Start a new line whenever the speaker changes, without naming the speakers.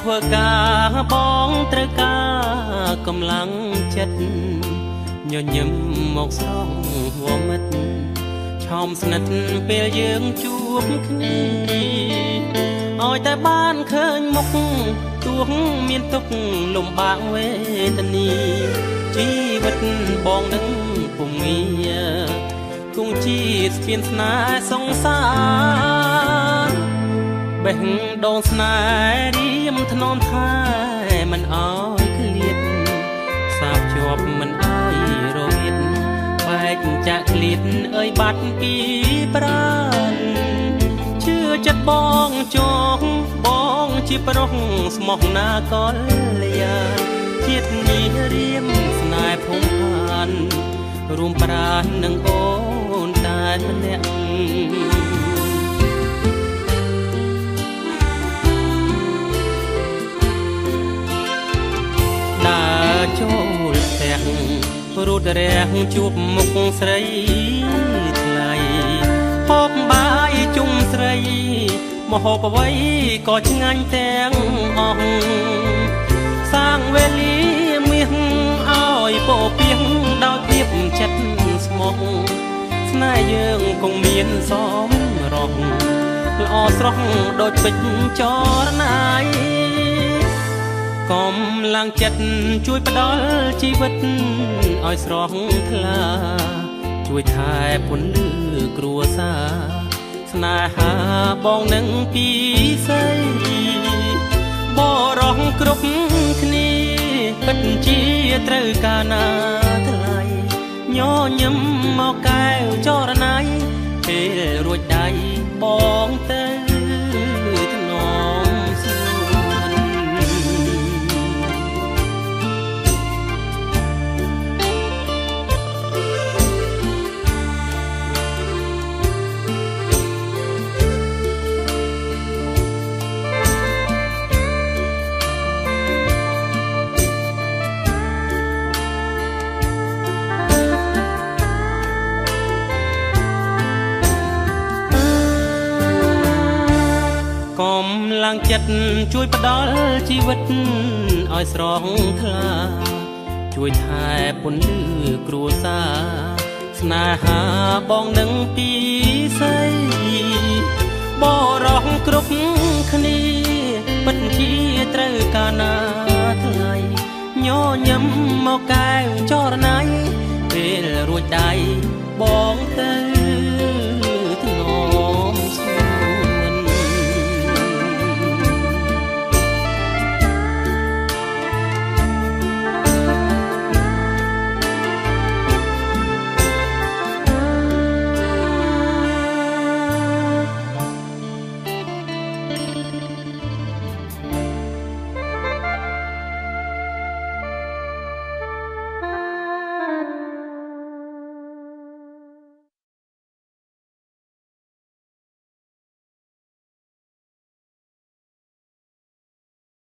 ធ្វើការបងត្រូវការកម្លាំងចិត្តញញឹមមកស្រង់វមិត្តឆោមស្និទ្ធពេលយើងជួបគ្នាឲ្យតែបានឃើញមុខទោះមានទុក្ខលំបាកវេទនាជីវិតបងនឹងពុំងាគង់ជាស្ពានស្នេហ៍សង្សារបេះដូងស្នេហ៍រៀមថ្នមថែមិនអោយឃ្លាតសាបជាប់មិនអោយរវិតបែកចាក់ឃ្លាតអើយបាត់ពីប្រាណជឿចិត្តបងចងបងជាប្រុសស្មោះណាកល្យាជាតិនេះរៀមស្នេហ៍ភូមិឋានរួមប្រាណនឹងអូនតែម្នាក់ដើរចូលផ្ទះរូតរះជួបមុខស្រីថ្លៃហូបបាយជុំស្រីមហូបអ្វីក៏ឆ្ងាញ់ទាំងអស់សាងវេលាមាសឲ្យពោពាងដោយភាពចិត្តស្មោះស្នេហ៍យើងគង់មានសមរស់ល្អស្រស់ដូចពេជ្រចរណៃកំឡើងចិត្តជួយផ្ដល់ជីវិតឲ្យស្រស់ថ្លាជួយថែពន្លឺគ្រួសារស្នេហាបងនឹងពីស្រីបរោះគ្រប់គ្នាពិតជាត្រូវការណាថ្លៃញញឹមមកកែវចរណៃពេលរួចដៃបងទៅថ្នមសួនកម្លាំងចិត្តជួយផ្ដល់ជីវិតឲ្យស្រស់ថ្លាជួយថែពន្លឺគ្រួសារស្នេហាបងនឹងពីស្រីបរោះគ្រប់គ្នាពិតជាត្រូវការណាថ្លៃញញឹមមកកែវចរណៃពេលរួចដៃបងទៅ